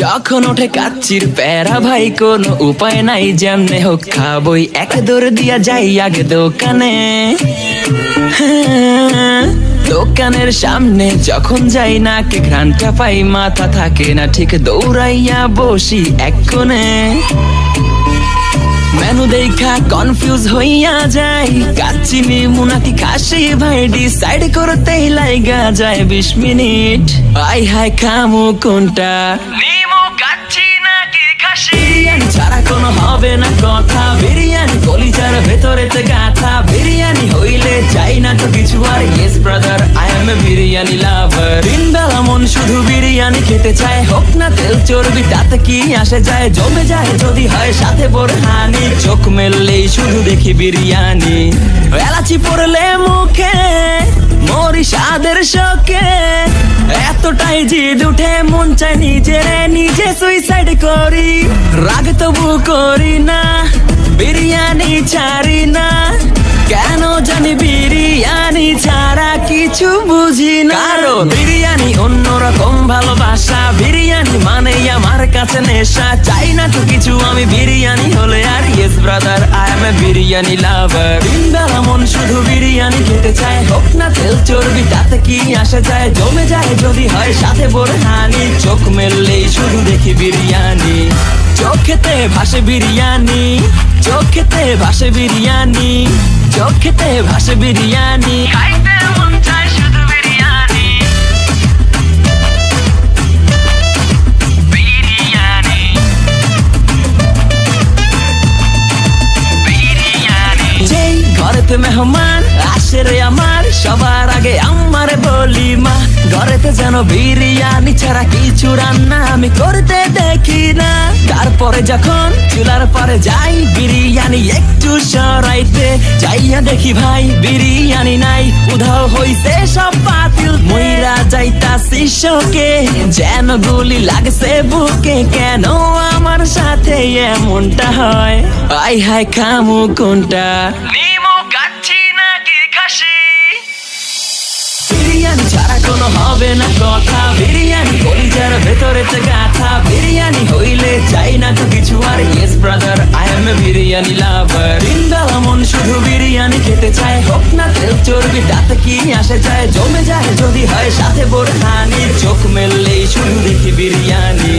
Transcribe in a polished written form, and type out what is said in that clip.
যখন ওঠে কাচ্চির প্যারা ভাই কোনো উপায় নাই, যেমনে হোক খাবই, এক দৌড় দিয়া যাই আগে দোকানে। দোকানের সামনে যখন যাই নাকে ঘ্রাণটা পাই, মাথা থাকে না ঠিক, দৌড়াইয়া বসি এক কোণে। মেনু দেখা কনফিউজ হইয়া যাই, কাচ্চি নিমু নাকি খাসি ভাই ডিসাইড করতেই লাইগা যায় 20 মিনিট। আই হাই খামু কোনটা, নিমু কাচ্চি নাকি খাসি? বিরিয়ানি ছাড়া কোনো হবে না কথা, বিরিয়ানি কলিজার ভেতরেতে গাথা, বিরিয়ানি হইলে চাই না তো কিছু আর। Yes brother, I M A biryani লাভার। দিনবেলা মন শুধু বিরিয়ানি খেতে চায়, হোক না তেল চর্বি তাতে কি আসে যায়, জমে যায় যদি হয় সাথে বোরহানি। চোখ মেললেই শুধু দেখি বিরিয়ানি, এলাচি পড়লে মুখে মরি স্বাদের শোকে। এতটাই জিদ উঠে মন চায় নিজে সুইসাইড করি, রাগ তবু করি না, বিরিয়ানি ছাড়ি না। কেন জানি বিরিয়ানি ছাড়া কিছু বুঝি না, কারণ বিরিয়ানি অন্যরকম ভালোবাসা, বিরিয়ানি মানেই আমার কাছে নেশা। চাই না তো কিছু আমি বিরিয়ানি হলে আর। Yes brother, I M A biryani লাভার। দিনবেলা মন শুধু বিরিয়ানি খেতে চায়, হোক না তেল চর্বি তাতে কি আসে যায়, জমে যায় যদি হয় সাথে বোরহানি। চোখ মেললেই শুধু দেখি বিরিয়ানি, চোখেতে ভাসে বিরিয়ানি, চোখেতে ভাসে বিরিয়ানি, চোখেতে ভাসে বিরিয়ানি। খাইতে মন চায় শুধু বিরিয়ানি, বিরিয়ানি, বিরিয়ানি। যেই ঘরেতে মেহমান আসে রে আমার, সবার আগে আমার বলি মা, ঘরেতে যেন বিরিয়ানি ছাড়া কিছু রান্না আমি করতে দেখি না। তারপরে যখন চুলার পরে যাই বিরিয়ানি একটু সরাইতে, যাইয়া দেখি ভাই বিরিয়ানি নাই, উধাও হইছে সব পাতিল। মইরা যাইতাছি শোকে, যেন গুলি লাগছে বুকে, কেন আমার সাথে এমনটা হয়? আই হাই খামু কোনটা, নিমু কাচ্চি নাকি খাসি? বিরিয়ানি ছাড়া কোনো হবে না কথা, বিরিয়ানি কলিজার ভেতরেতে গাথা, বিরিয়ানি হইলে চাই না তো কিছু আর। Yes brother, I M A biryani লাভার। দিনবেলা মন শুধু বিরিয়ানি খেতে চায়, হোক না তেল চর্বি তাতে কি আসে যায়, জমে যায় যদি হয় সাথে বোরহানি। চোখ মেললেই শুধু দেখি বিরিয়ানি।